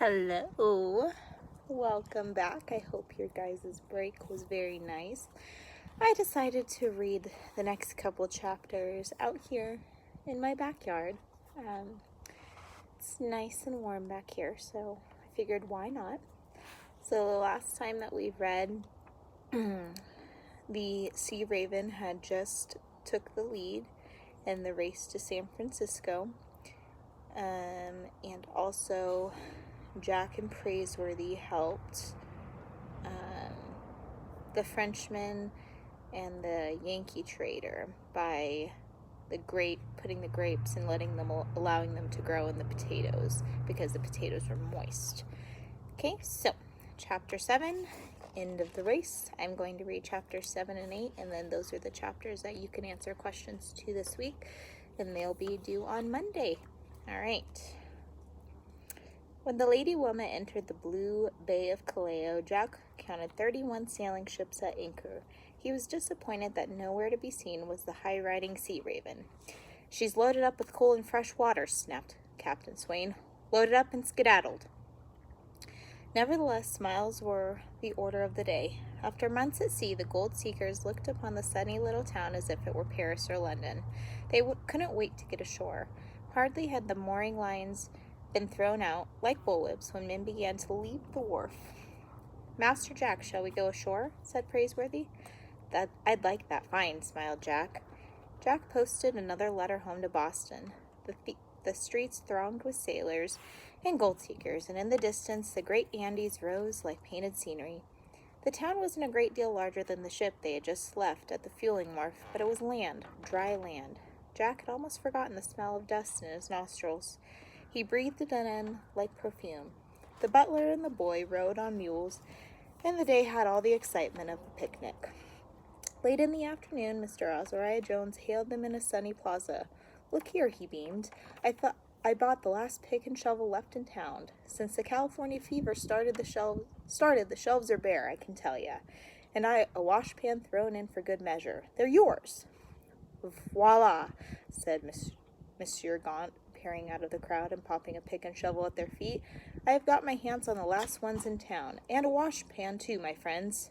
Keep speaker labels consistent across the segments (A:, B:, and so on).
A: Hello, welcome back. I hope your guys' break was very nice. I decided to read the next couple chapters out here in my backyard. It's nice and warm back here, so I figured why not. So the last time that we read, the Sea Raven had just took the lead in the race to San Francisco, and also Jack and Praiseworthy helped the Frenchman and the Yankee trader by putting the grapes and allowing them to grow in the potatoes because the potatoes were moist. Okay, so chapter 7, end of the race. I'm going to read chapters 7 and 8, and then those are the chapters that you can answer questions to this week, and they'll be due on Monday. All right. When the Lady Wilma entered the blue Bay of Callao, Jack counted 31 sailing ships at anchor. He was disappointed that nowhere to be seen was the high-riding Sea Raven. "She's loaded up with coal and fresh water," snapped Captain Swain. "Loaded up and skedaddled." Nevertheless, smiles were the order of the day. After months at sea, the gold seekers looked upon the sunny little town as if it were Paris or London. They couldn't wait to get ashore. Hardly had the mooring lines been thrown out, like bullwhips, when men began to leap the wharf. "Master Jack, shall we go ashore?" said Praiseworthy. "I'd like that fine," smiled Jack. Jack posted another letter home to Boston. The streets thronged with sailors and gold seekers, and in the distance the great Andes rose like painted scenery. The town wasn't a great deal larger than the ship they had just left at the fueling wharf, but it was land, dry land. Jack had almost forgotten the smell of dust in his nostrils. He breathed it in like perfume. The butler and the boy rode on mules, and the day had all the excitement of a picnic. Late in the afternoon, Mr. Azariah Jones hailed them in a sunny plaza. "Look here," he beamed. I bought the last pick and shovel left in town. Since the California fever started, the shelves are bare, I can tell ya. And a washpan thrown in for good measure. They're yours." "Voila," said Monsieur Gaunt, peering out of the crowd and popping a pick and shovel at their feet. "I have got my hands on the last ones in town, and a washpan too, my friends."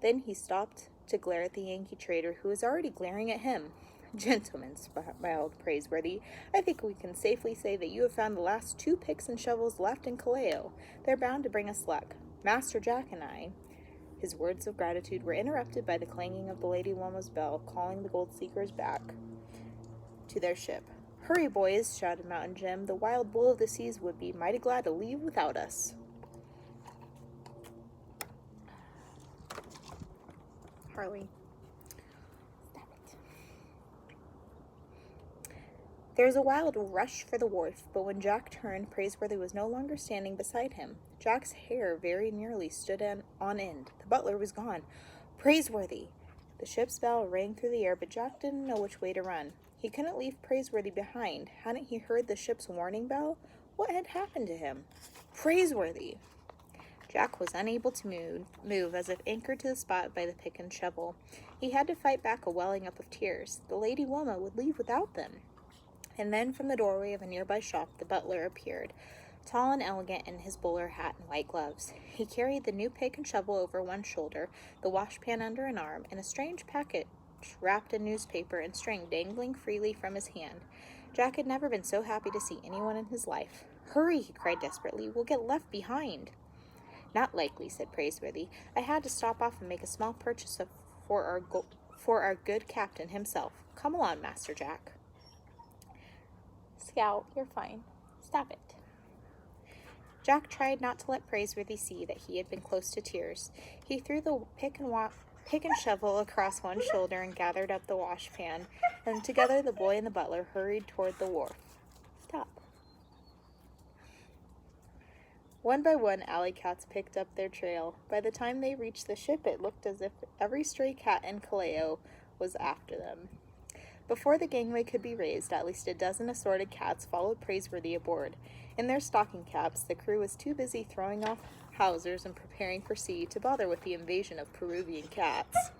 A: Then he stopped to glare at the Yankee trader, who was already glaring at him. "Gentlemen," smiled Praiseworthy, "I think we can safely say that you have found the last 2 picks and shovels left in Callao. They're bound to bring us luck. Master Jack and I—" His words of gratitude were interrupted by the clanging of the Lady Wilma's bell, calling the gold seekers back to their ship. "Hurry, boys," shouted Mountain Jim. "The Wild Bull of the Seas would be mighty glad to leave without us." Harley. Stop it. There was a wild rush for the wharf, but when Jack turned, Praiseworthy was no longer standing beside him. Jack's hair very nearly stood on end. The butler was gone. "Praiseworthy!" The ship's bell rang through the air, but Jack didn't know which way to run. He couldn't leave Praiseworthy behind. Hadn't he heard the ship's warning bell? What had happened to him? Praiseworthy! Jack was unable to move, as if anchored to the spot by the pick and shovel. He had to fight back a welling up of tears. The Lady Wilma would leave without them. And then from the doorway of a nearby shop the butler appeared, tall and elegant in his bowler hat and white gloves. He carried the new pick and shovel over one shoulder, the washpan under an arm, and a strange package wrapped in newspaper and string dangling freely from his hand. Jack had never been so happy to see anyone in his life. "Hurry," he cried desperately. "We'll get left behind." "Not likely," said Praiseworthy. "I had to stop off and make a small purchase for our good captain himself. Come along, Master Jack." "Scout, you're fine. Stop it." Jack tried not to let Praiseworthy see that he had been close to tears. He threw the pick and shovel across one shoulder and gathered up the washpan, and together the boy and the butler hurried toward the wharf. "Stop." One by one, alley cats picked up their trail. By the time they reached the ship, it looked as if every stray cat in Callao was after them. Before the gangway could be raised, at least a dozen assorted cats followed Praiseworthy aboard. In their stocking caps, the crew was too busy throwing off hawsers and preparing for sea to bother with the invasion of Peruvian cats.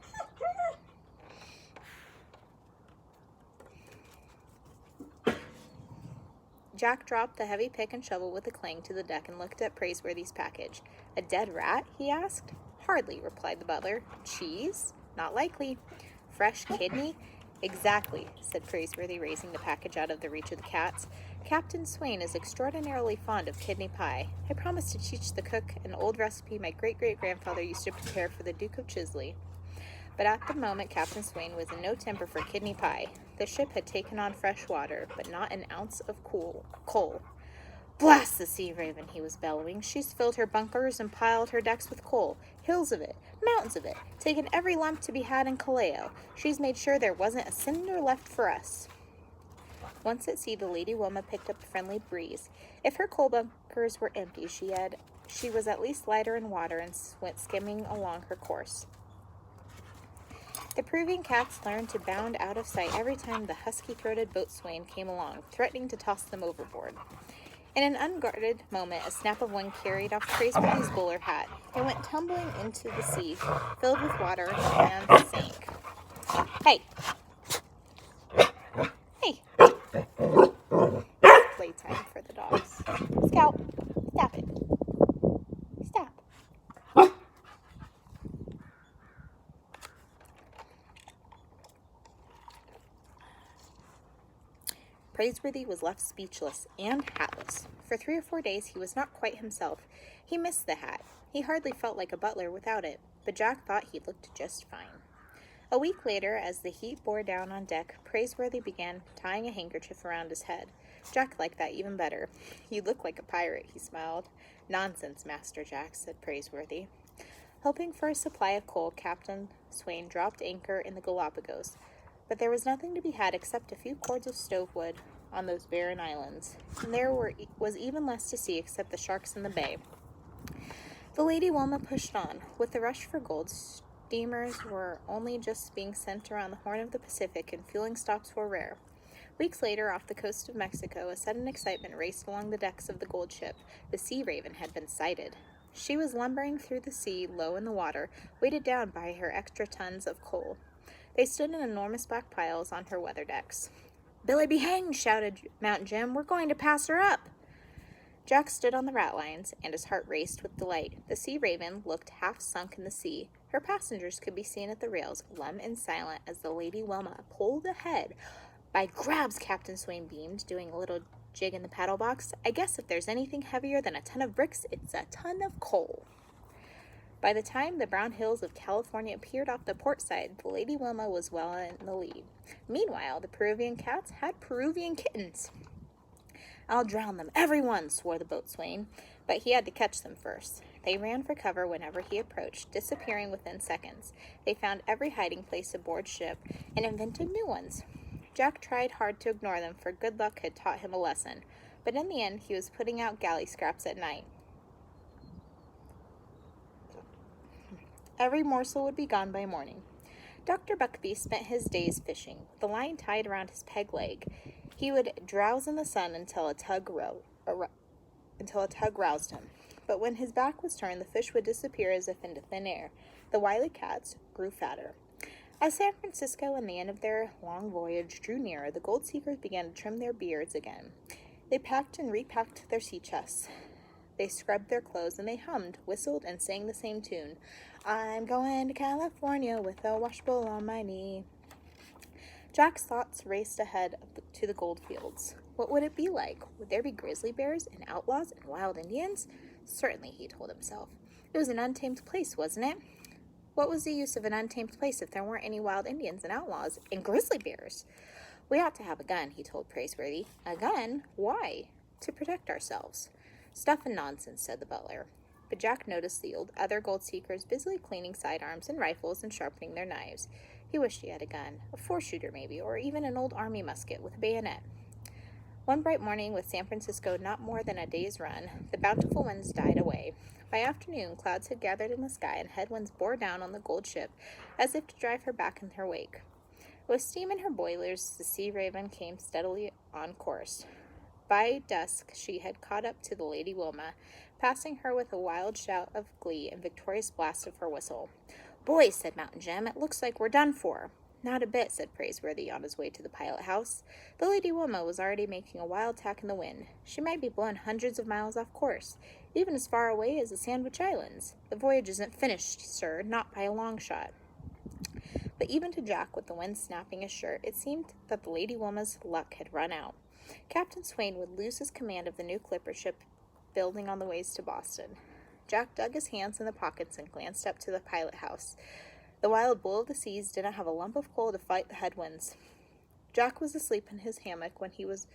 A: Jack dropped the heavy pick and shovel with a clang to the deck and looked at Praiseworthy's package. "A dead rat?" he asked. "Hardly," replied the butler. "Cheese? Not likely. Fresh kidney?" "Exactly," said Praiseworthy, raising the package out of the reach of the cats. "Captain Swain is extraordinarily fond of kidney pie. I promised to teach the cook an old recipe my great-great-grandfather used to prepare for the Duke of Chisley." But at the moment Captain Swain was in no temper for kidney pie. The ship had taken on fresh water, but not an ounce of coal. "Blast the Sea Raven," he was bellowing. "She's filled her bunkers and piled her decks with coal. Hills of it, mountains of it, taken every lump to be had in Callao. She's made sure there wasn't a cinder left for us." Once at sea, the Lady Wilma picked up a friendly breeze. If her coal bunkers were empty, she was at least lighter in water and went skimming along her course. The Peruvian cats learned to bound out of sight every time the husky-throated boatswain came along, threatening to toss them overboard. In an unguarded moment, a snap of wind carried off Praiseworthy's bowler hat. It went tumbling into the sea, filled with water, and sank. Hey! Hey! It's playtime for the dogs. Scout, stop it. Stop. Praiseworthy was left speechless and hatless. For 3 or 4 days he was not quite himself. He missed the hat. He hardly felt like a butler without it, but Jack thought he looked just fine. A week later, as the heat bore down on deck, Praiseworthy began tying a handkerchief around his head. Jack liked that even better. "You look like a pirate," he smiled. "Nonsense, Master Jack," said Praiseworthy. Hoping for a supply of coal, Captain Swain dropped anchor in the Galapagos. But there was nothing to be had except a few cords of stove wood on those barren islands, and there was even less to see except the sharks in the bay. The Lady Wilma pushed on. With the rush for gold, steamers were only just being sent around the Horn of the Pacific, and fueling stops were rare. Weeks later, off the coast of Mexico, a sudden excitement raced along the decks of the gold ship. The Sea Raven had been sighted. She was lumbering through the sea, low in the water, weighted down by her extra tons of coal. They stood in enormous black piles on her weather decks. "Billy be hanged!" shouted Mountain Jim. "We're going to pass her up!" Jack stood on the ratlines, and his heart raced with delight. The Sea Raven looked half sunk in the sea. Her passengers could be seen at the rails, glum and silent, as the Lady Wilma pulled ahead. "By grabs," Captain Swain beamed, doing a little jig in the paddle box. "I guess if there's anything heavier than a ton of bricks, it's a ton of coal." By the time the brown hills of California appeared off the port side, the Lady Wilma was well in the lead. Meanwhile, the Peruvian cats had Peruvian kittens. "I'll drown them, every one," swore the boatswain, but he had to catch them first. They ran for cover whenever he approached, disappearing within seconds. They found every hiding place aboard ship and invented new ones. Jack tried hard to ignore them, for good luck had taught him a lesson, but in the end he was putting out galley scraps at night. Every morsel would be gone by morning. Dr. Buckbee spent his days fishing, the line tied around his peg leg. He would drowse in the sun until a tug roused him. But when his back was turned, the fish would disappear as if into thin air. The wily cats grew fatter. As San Francisco and the end of their long voyage drew nearer, the gold seekers began to trim their beards again. They packed and repacked their sea chests. They scrubbed their clothes, and they hummed, whistled, and sang the same tune. "I'm going to California with a washbowl on my knee." Jack's thoughts raced ahead to the gold fields. What would it be like? Would there be grizzly bears and outlaws and wild Indians? Certainly, he told himself. It was an untamed place, wasn't it? What was the use of an untamed place if there weren't any wild Indians and outlaws and grizzly bears? "We ought to have a gun," he told Praiseworthy. "A gun? Why?" "To protect ourselves." "Stuff and nonsense," said the butler. But Jack noticed the other gold seekers busily cleaning sidearms and rifles and sharpening their knives. He wished he had a gun, a 4-shooter maybe, or even an old army musket with a bayonet. One bright morning, with San Francisco not more than a day's run, the bountiful winds died away. By afternoon, clouds had gathered in the sky, and headwinds bore down on the gold ship, as if to drive her back in their wake. With steam in her boilers, the Sea Raven came steadily on course. By dusk, she had caught up to the Lady Wilma, passing her with a wild shout of glee and victorious blast of her whistle. "Boys," said Mountain Jim, "it looks like we're done for." Not a bit, said Praiseworthy on his way to the pilot house. The Lady Wilma was already making a wild tack in the wind. She might be blown hundreds of miles off course, even as far away as the Sandwich Islands. The voyage isn't finished, sir, not by a long shot. But even to Jack, with the wind snapping his shirt, it seemed that the Lady Wilma's luck had run out. Captain Swain would lose his command of the new clipper ship building on the ways to Boston. Jack dug his hands in the pockets and glanced up to the pilot house. The wild bull of the seas didn't have a lump of coal to fight the headwinds. Jack was asleep in his hammock when he was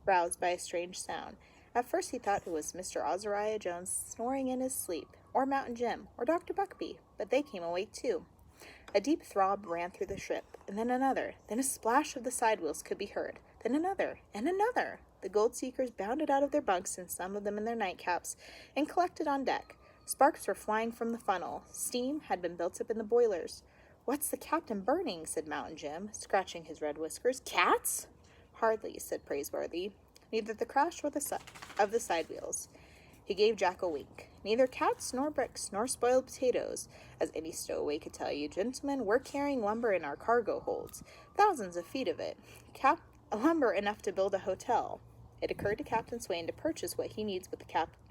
A: roused by a strange sound. At first he thought it was Mr. Azariah Jones snoring in his sleep, or Mountain Jim, or Dr. Buckbee, but they came awake too. A deep throb ran through the ship, and then another. Then a splash of the side wheels could be heard. Then another, and another. The gold seekers bounded out of their bunks, and some of them in their nightcaps, and collected on deck. Sparks were flying from the funnel. Steam had been built up in the boilers. "What's the captain burning?" said Mountain Jim, scratching his red whiskers. "Cats?" "Hardly," said Praiseworthy. "Neither the crash of the side wheels." He gave Jack a wink. "Neither cats, nor bricks, nor spoiled potatoes. As any stowaway could tell you, gentlemen, we're carrying lumber in our cargo holds. Thousands of feet of it. Lumber enough to build a hotel." It occurred to Captain Swain to purchase what he needs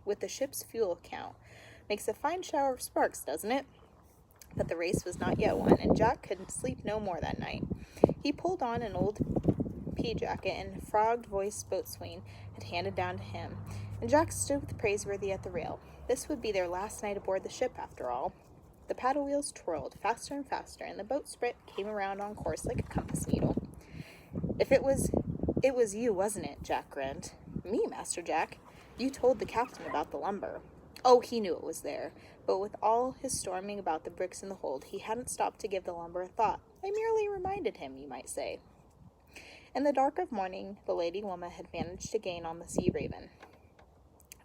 A: with the ship's fuel account. Makes a fine shower of sparks, doesn't it? But the race was not yet won, and Jack could sleep no more that night. He pulled on an old pea jacket and frog-voiced boatswain had handed down to him, and Jack stood with Praiseworthy at the rail. This would be their last night aboard the ship, after all. The paddle wheels twirled faster and faster, and the bowsprit came around on course like a compass needle. It was you, wasn't it?" Jack grinned. "Me, Master Jack? You told the captain about the lumber." "Oh, he knew it was there, but with all his storming about the bricks in the hold, he hadn't stopped to give the lumber a thought. I merely reminded him, you might say." In the dark of morning, the Lady Wilma had managed to gain on the Sea Raven.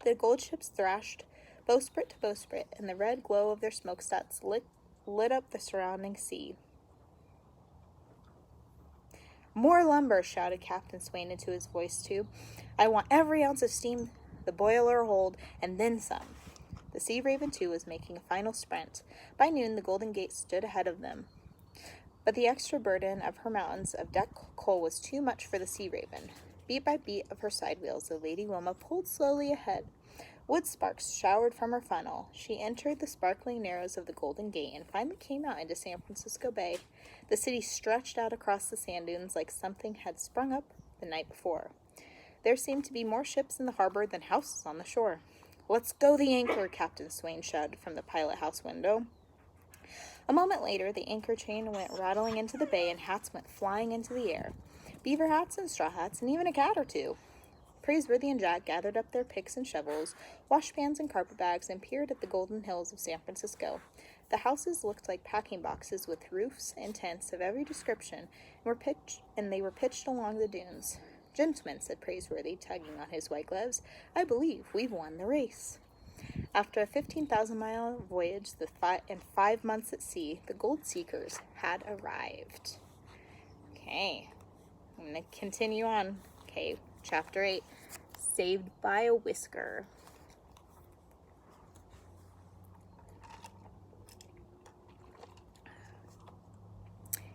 A: The gold ships thrashed bowsprit to bowsprit, and the red glow of their smokestacks lit up the surrounding sea. "More lumber!" shouted Captain Swain into his voice tube. "I want every ounce of steam the boiler hold, and then some." The Sea Raven, too, was making a final sprint. By noon, the Golden Gate stood ahead of them. But the extra burden of her mountains of deck coal was too much for the Sea Raven. Beat by beat of her side wheels, the Lady Wilma pulled slowly ahead. Wood sparks showered from her funnel. She entered the sparkling narrows of the Golden Gate and finally came out into San Francisco Bay. The city stretched out across the sand dunes like something had sprung up the night before. There seemed to be more ships in the harbor than houses on the shore. "Let's go the anchor," Captain Swain shouted from the pilot house window. A moment later, the anchor chain went rattling into the bay and hats went flying into the air. Beaver hats and straw hats and even a cat or two. Praiseworthy and Jack gathered up their picks and shovels, washpans and carpetbags, and peered at the golden hills of San Francisco. The houses looked like packing boxes with roofs and tents of every description, and they were pitched along the dunes. "Gentlemen," said Praiseworthy, tugging on his white gloves, "I believe we've won the race." After a 15,000-mile voyage and 5 months at sea, the gold seekers had arrived. Okay, I'm going to continue on. Okay, Chapter 8, Saved by a Whisker.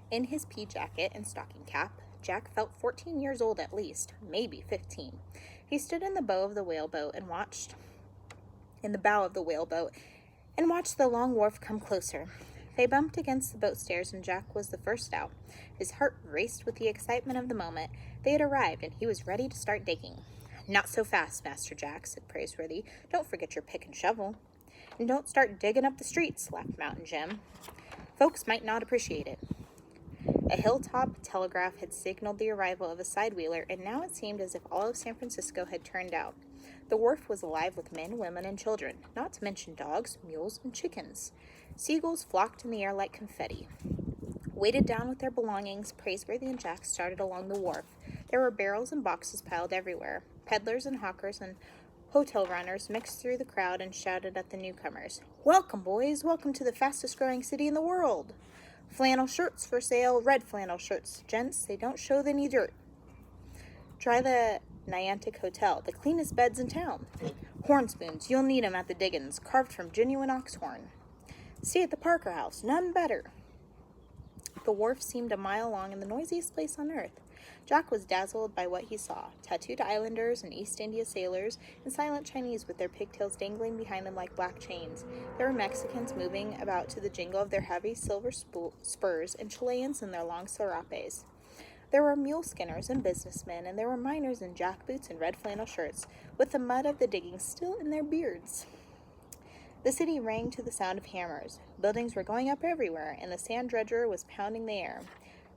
A: In his pea jacket and stocking cap, Jack felt 14 years old at least, maybe 15. He stood in the bow of the whaleboat and watched the long wharf come closer. They bumped against the boat stairs, and Jack was the first out. His heart raced with the excitement of the moment. They had arrived, and he was ready to start digging. "Not so fast, Master Jack," said Praiseworthy. "Don't forget your pick and shovel." "And don't start digging up the streets," laughed Mountain Jim. "Folks might not appreciate it." A hilltop telegraph had signaled the arrival of a side-wheeler, and now it seemed as if all of San Francisco had turned out. The wharf was alive with men, women, and children, not to mention dogs, mules, and chickens. Seagulls flocked in the air like confetti. Weighted down with their belongings, Praiseworthy and Jack started along the wharf. There were barrels and boxes piled everywhere. Peddlers and hawkers and hotel runners mixed through the crowd and shouted at the newcomers, "Welcome, boys! Welcome to the fastest-growing city in the world! Flannel shirts for sale, red flannel shirts, gents. They don't show any dirt. Try the Niantic Hotel, the cleanest beds in town. Horn spoons, you'll need 'em at the diggins, carved from genuine ox horn. Stay at the Parker House, none better. The wharf seemed a mile long and the noisiest place on earth. Jack was dazzled by what he saw: tattooed islanders and East India sailors, and silent Chinese with their pigtails dangling behind them like black chains. There were Mexicans moving about to the jingle of their heavy silver spurs, and Chileans in their long serapes. There were mule skinners and businessmen, and there were miners in jackboots and red flannel shirts, with the mud of the diggings still in their beards. The city rang to the sound of hammers. Buildings were going up everywhere, and the sand dredger was pounding the air.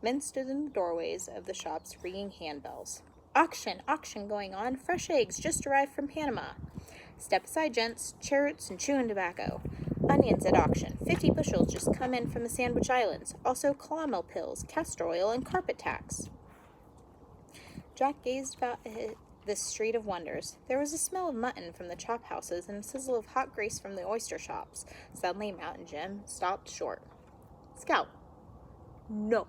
A: Men stood in the doorways of the shops, ringing handbells. Auction! Auction going on! Fresh eggs just arrived from Panama. Step aside, gents. Cheroots and chewing tobacco. Onions at auction. 50 bushels just come in from the Sandwich Islands. Also calomel pills, castor oil, and carpet tacks. Jack gazed about this street of wonders. There was a smell of mutton from the chop houses and a sizzle of hot grease from the oyster shops. Suddenly, Mountain Jim stopped short. Scout. No.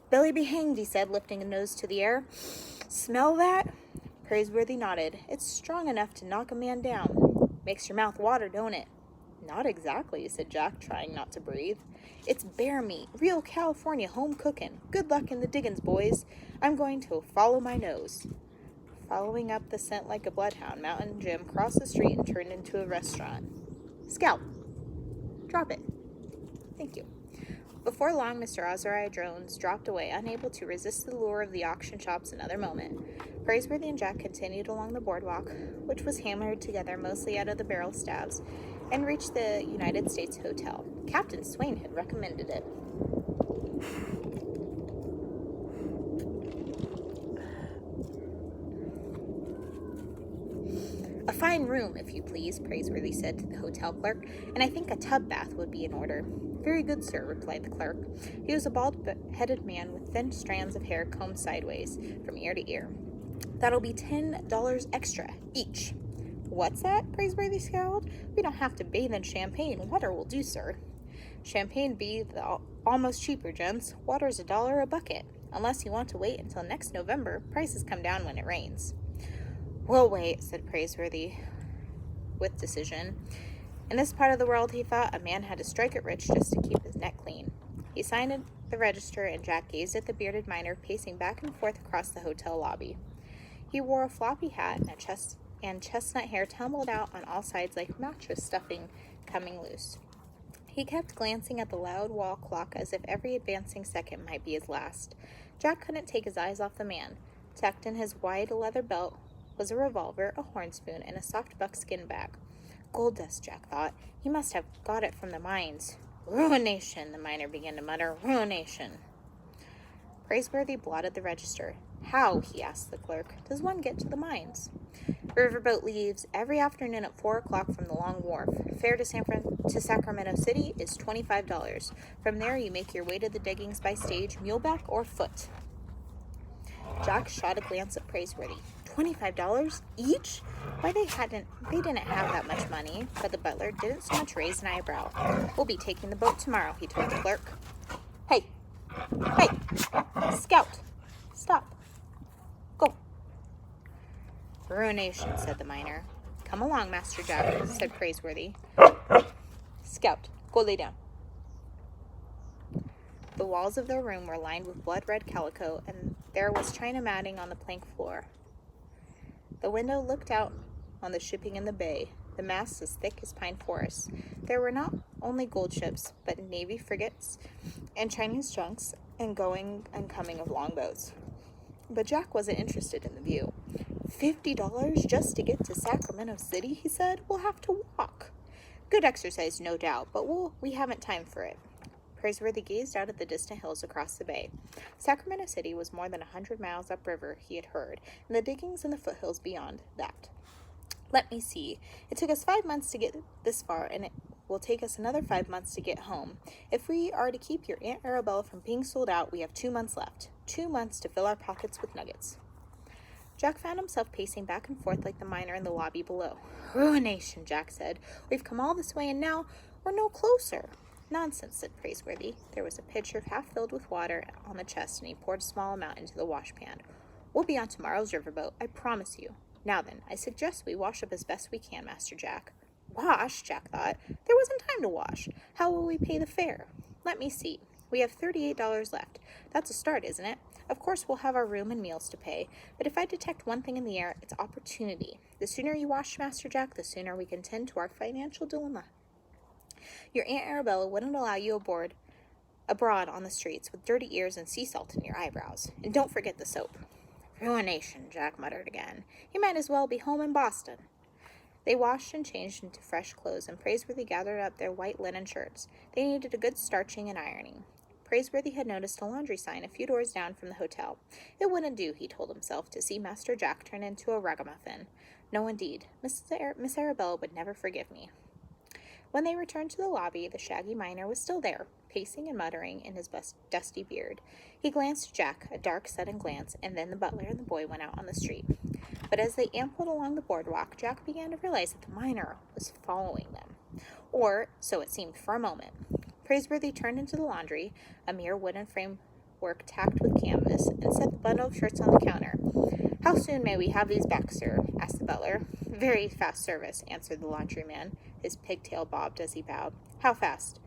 A: Billy be hanged, he said, lifting a nose to the air. Smell that? Praiseworthy nodded. It's strong enough to knock a man down. Makes your mouth water, don't it? Not exactly, said Jack, trying not to breathe. It's bear meat, real California home cooking. Good luck in the diggins, boys. I'm going to follow my nose. Following up the scent like a bloodhound, Mountain Jim crossed the street and turned into a restaurant. Scout. Drop it. Thank you. Before long, Mr. Azariah Jones dropped away, unable to resist the lure of the auction shops another moment. Praiseworthy and Jack continued along the boardwalk, which was hammered together mostly out of the barrel staves, and reached the United States Hotel. Captain Swain had recommended it. A fine room, if you please, Praiseworthy said to the hotel clerk, and I think a tub bath would be in order. Very good, sir, replied the clerk. He was a bald-headed man with thin strands of hair combed sideways from ear to ear. That'll be $10 extra, each. What's that? Praiseworthy scowled. We don't have to bathe in champagne. Water will do, sir. Champagne be almost cheaper, gents. Water's $1 a bucket. Unless you want to wait until next November, prices come down when it rains. We'll wait, said Praiseworthy with decision. In this part of the world, he thought, a man had to strike it rich just to keep his neck clean. He signed the register, and Jack gazed at the bearded miner pacing back and forth across the hotel lobby. He wore a floppy hat, and chestnut hair tumbled out on all sides like mattress stuffing coming loose. He kept glancing at the loud wall clock as if every advancing second might be his last. Jack couldn't take his eyes off the man. Tucked in his wide leather belt was a revolver, a horn spoon, and a soft buckskin bag. Gold dust, Jack thought. He must have got it from the mines. Ruination, the miner began to mutter. Ruination. Praiseworthy blotted the register. How, he asked the clerk, does one get to the mines? Riverboat leaves every afternoon at 4 o'clock from the Long Wharf. Fare to Sacramento City is $25. From there, you make your way to the diggings by stage, muleback, or foot. Jack shot a glance at Praiseworthy. $25 each? Why, they didn't have that much money, but the butler didn't so much raise an eyebrow. We'll be taking the boat tomorrow, he told the clerk. Hey! Scout! Stop! Go! Ruination, said the miner. Come along, Master Jack, said Praiseworthy. Scout, go lay down. The walls of their room were lined with blood-red calico, and there was china matting on the plank floor. The window looked out on the shipping in the bay, the masts as thick as pine forests. There were not only gold ships, but Navy frigates and Chinese junks and going and coming of longboats. But Jack wasn't interested in the view. $50 just to get to Sacramento City, he said. We'll have to walk. Good exercise, no doubt, but we haven't time for it. Praiseworthy gazed out at the distant hills across the bay. Sacramento City was more than 100 miles upriver, he had heard, and the diggings in the foothills beyond that. Let me see. It took us 5 months to get this far, and it will take us another 5 months to get home. If we are to keep your Aunt Arabella from being sold out, we have 2 months left. 2 months to fill our pockets with nuggets. Jack found himself pacing back and forth like the miner in the lobby below. Ruination, Jack said. We've come all this way, and now we're no closer. Nonsense, said Praiseworthy. There was a pitcher half filled with water on the chest, and he poured a small amount into the washpan. We'll be on tomorrow's riverboat, I promise you. Now then, I suggest we wash up as best we can, Master Jack. Wash, Jack thought. There wasn't time to wash. How will we pay the fare? Let me see. We have $38 left. That's a start, isn't it? Of course, we'll have our room and meals to pay, but if I detect one thing in the air, it's opportunity. The sooner you wash, Master Jack, the sooner we can tend to our financial dilemma. Your Aunt Arabella wouldn't allow you abroad on the streets with dirty ears and sea salt in your eyebrows. And don't forget the soap. Ruination, Jack muttered again. He might as well be home in Boston. They washed and changed into fresh clothes, and Praiseworthy gathered up their white linen shirts. They needed a good starching and ironing. Praiseworthy had noticed a laundry sign a few doors down from the hotel. It wouldn't do, he told himself, to see Master Jack turn into a ragamuffin. No, indeed. Miss Arabella would never forgive me. When they returned to the lobby, the shaggy miner was still there, pacing and muttering in his dusty beard. He glanced at Jack, a dark, sudden glance, and then the butler and the boy went out on the street. But as they ambled along the boardwalk, Jack began to realize that the miner was following them. Or, so it seemed for a moment. Praiseworthy turned into the laundry, a mere wooden framework tacked with canvas, and set the bundle of shirts on the counter. How soon may we have these back, sir? Asked the butler. Very fast service, answered the laundryman. His pigtail bobbed as he bowed. How fast?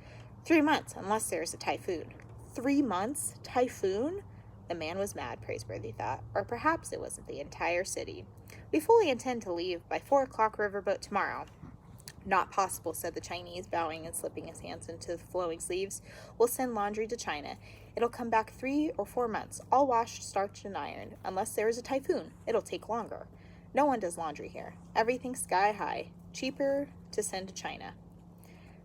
A: 3 months, unless there is a typhoon. 3 months? Typhoon? The man was mad, Praiseworthy thought, or perhaps it was the entire city. We fully intend to leave by 4 o'clock riverboat tomorrow. Not possible, said the Chinese, bowing and slipping his hands into the flowing sleeves. We'll send laundry to China. It'll come back 3 or 4 months, all washed, starched, and ironed. Unless there is a typhoon, it'll take longer. No one does laundry here. Everything's sky high. Cheaper to send to China.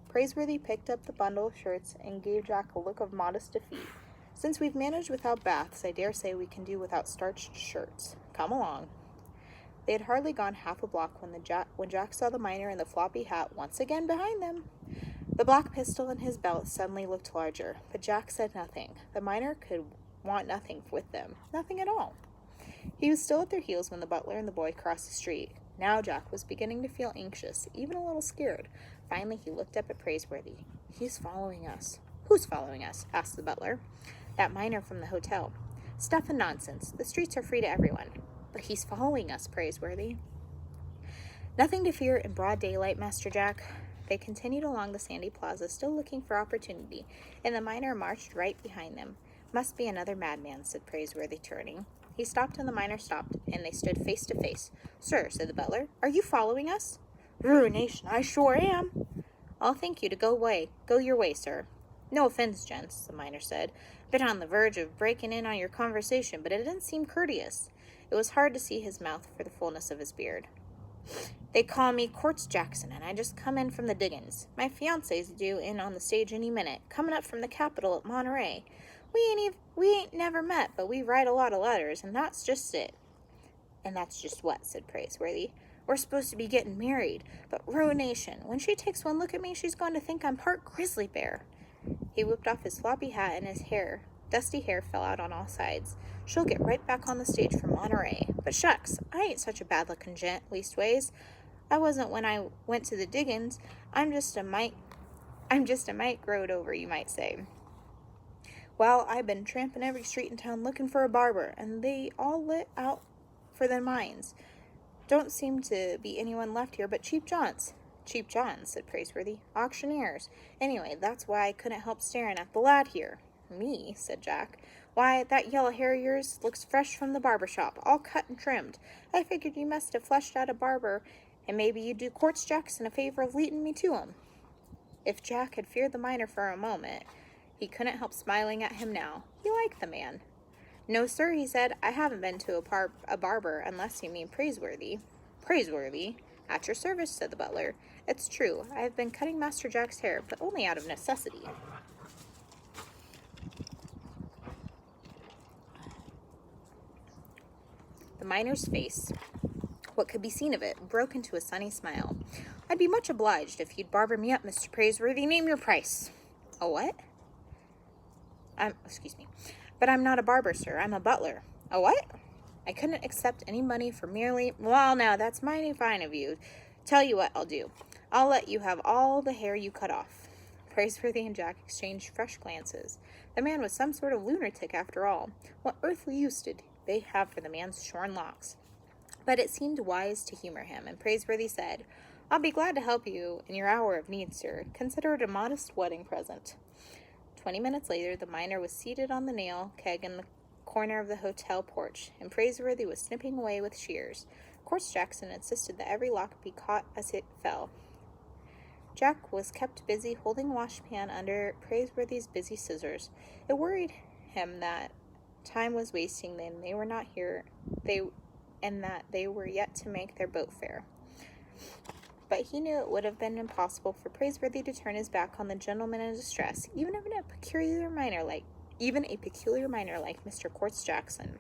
A: Praiseworthy picked up the bundle of shirts and gave Jack a look of modest defeat. Since we've managed without baths, I dare say we can do without starched shirts. Come along. They had hardly gone half a block when Jack saw the miner in the floppy hat once again behind them. The black pistol in his belt suddenly looked larger, but Jack said nothing. The miner could want nothing with them, nothing at all. He was still at their heels when the butler and the boy crossed the street. Now Jack was beginning to feel anxious, even a little scared. Finally, he looked up at Praiseworthy. He's following us. Who's following us? Asked the butler. That miner from the hotel. Stuff and nonsense. The streets are free to everyone. But he's following us, Praiseworthy. Nothing to fear in broad daylight, Master Jack. They continued along the sandy plaza, still looking for opportunity, and the miner marched right behind them. Must be another madman, said Praiseworthy, turning. He stopped and the miner stopped, and they stood face to face. Sir, said the butler, are you following us? Ruination, I sure am. I'll thank you to go your way, sir. No offense, gents, the miner said. Been on the verge of breaking in on your conversation, but it didn't seem courteous. It was hard to see his mouth for the fullness of his beard. They call me Quartz Jackson, and I just come in from the diggings. My fiancé's due in on the stage any minute, coming up from the capital at Monterey. We ain't never met, but we write a lot of letters, and that's just it. And that's just what, said Praiseworthy. We're supposed to be getting married, but ruination. When she takes one look at me, she's going to think I'm part grizzly bear. He whipped off his floppy hat, and his dusty hair fell out on all sides. She'll get right back on the stage for Monterey. But shucks, I ain't such a bad-looking gent, leastways. I wasn't when I went to the diggins. I'm just a mite growed over, you might say. Well, I've been tramping every street in town looking for a barber, and they all lit out for their mines. Don't seem to be anyone left here but Cheap Johns. Cheap Johns, said Praiseworthy. Auctioneers. Anyway, that's why I couldn't help staring at the lad here. Me, said Jack. Why, that yellow hair of yours looks fresh from the barber shop, all cut and trimmed. I figured you must have fleshed out a barber, and maybe you'd do Quartz Jackson a favor of leading me to him. If Jack had feared the miner for a moment, he couldn't help smiling at him now. He liked the man. No, sir, he said. I haven't been to a barber unless you mean Praiseworthy. Praiseworthy? At your service, said the butler. It's true. I have been cutting Master Jack's hair, but only out of necessity. The miner's face, what could be seen of it, broke into a sunny smile. I'd be much obliged if you'd barber me up, Mr. Praiseworthy. Name your price. A what? Excuse me. But I'm not a barber, sir. I'm a butler. A what? I couldn't accept any money for merely... Well, now, that's mighty fine of you. Tell you what I'll do. I'll let you have all the hair you cut off. Praiseworthy and Jack exchanged fresh glances. The man was some sort of lunatic, after all. What earthly use did they have for the man's shorn locks? But it seemed wise to humor him, and Praiseworthy said, I'll be glad to help you in your hour of need, sir. Consider it a modest wedding present. 20 minutes later, the miner was seated on the nail keg in the corner of the hotel porch, and Praiseworthy was snipping away with shears. Quartz Jackson insisted that every lock be caught as it fell. Jack was kept busy holding a washpan under Praiseworthy's busy scissors. It worried him that time was wasting and they were not here, and that they were yet to make their boat fare. But he knew it would have been impossible for Praiseworthy to turn his back on the gentleman in distress, even a peculiar miner like Mr. Quartz Jackson.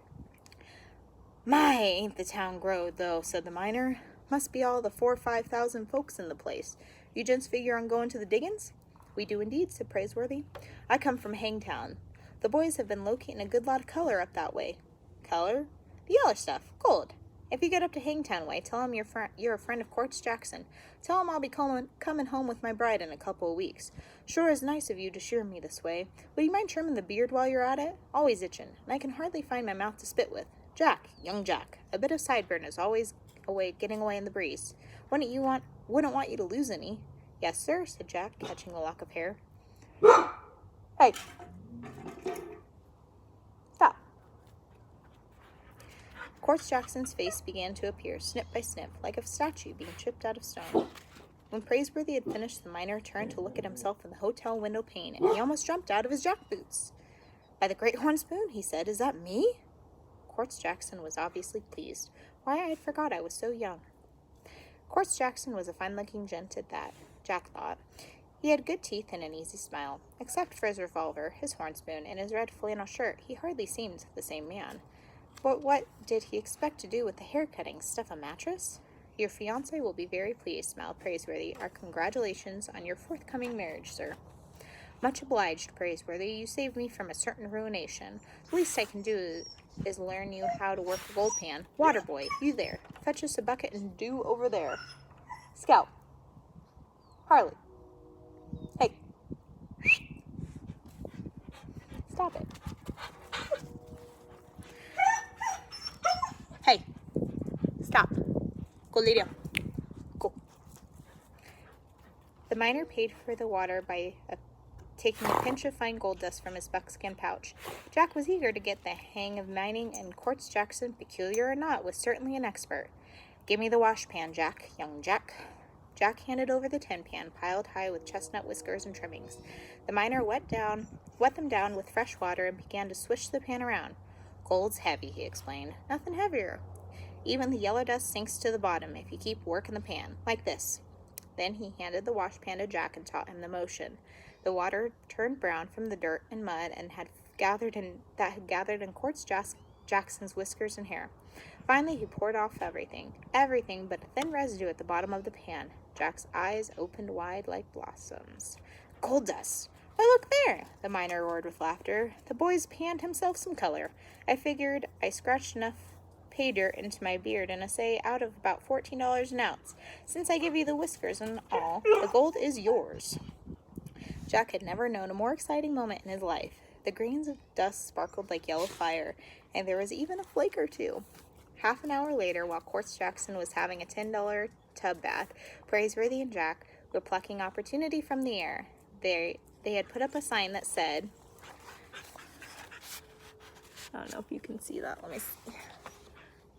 A: "My, ain't the town growed, though," said the miner. "Must be all the 4,000 or 5,000 folks in the place. You gents figure on going to the diggins?" "We do indeed," said Praiseworthy. "I come from Hangtown. The boys have been locating a good lot of color up that way." "Color?" "The yeller stuff. Gold. If you get up to Hangtown way, tell 'em you're a friend of Quartz Jackson. Tell 'em I'll be coming home with my bride in a couple of weeks. Sure is nice of you to shear me this way. Would you mind trimming the beard while you're at it? Always itching, and I can hardly find my mouth to spit with. Jack, young Jack, a bit of sideburn is always getting away in the breeze. Wouldn't want you to lose any." "Yes, sir," said Jack, catching a lock of hair. "Hey, stop." Quartz Jackson's face began to appear, snip by snip, like a statue being chipped out of stone. When Praiseworthy had finished, the miner turned to look at himself in the hotel window pane, and he almost jumped out of his jack boots. "By the great horn spoon," he said, "is that me?" Quartz Jackson was obviously pleased. Why, I had forgot I was so young. Quartz Jackson was a fine-looking gent at that, Jack thought. He had good teeth and an easy smile. Except for his revolver, his horn spoon, and his red flannel shirt, he hardly seemed the same man. But what did he expect to do with the hair cutting? Stuff a mattress? "Your fiancé will be very pleased," smiled Praiseworthy. "Our congratulations on your forthcoming marriage, sir." "Much obliged, Praiseworthy. You saved me from a certain ruination. The least I can do is learn you how to work a gold pan. Water boy, you there. Fetch us a bucket and do over there. Scout. Harley. Hey. Stop it. Hey. Stop. Go lay down. Go." The miner paid for the water by taking a pinch of fine gold dust from his buckskin pouch. Jack was eager to get the hang of mining, and Quartz Jackson, peculiar or not, was certainly an expert. "Give me the washpan, Jack, young Jack." Jack handed over the tin pan, piled high with chestnut whiskers and trimmings. The miner wet them down with fresh water and began to swish the pan around. "Gold's heavy," he explained. "Nothing heavier. Even the yellow dust sinks to the bottom if you keep working the pan, like this." Then he handed the washpan to Jack and taught him the motion. The water turned brown from the dirt and mud and had gathered in Quartz Jackson's whiskers and hair. Finally, he poured off everything but a thin residue at the bottom of the pan. Jack's eyes opened wide like blossoms. "Gold dust! Why, look there!" the miner roared with laughter. "The boy's panned himself some color. I figured I scratched enough pay dirt into my beard and say out of about $14 an ounce. Since I give you the whiskers and all, the gold is yours." Jack had never known a more exciting moment in his life. The grains of dust sparkled like yellow fire, and there was even a flake or two. Half an hour later, while Quartz Jackson was having a $10 tub bath, Praiseworthy and Jack were plucking opportunity from the air. They had put up a sign that said, I don't know if you can see that. Let me see.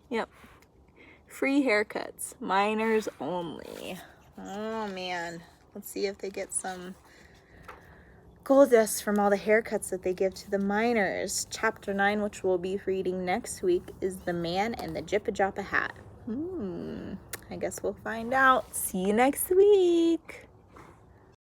A: Yep. "Free haircuts. Miners only." Oh, man. Let's see if they get some gold dust from all the haircuts that they give to the miners. Chapter 9, which we'll be reading next week, is The Man and the Jippa Joppa Hat. I guess we'll find out. See you next week.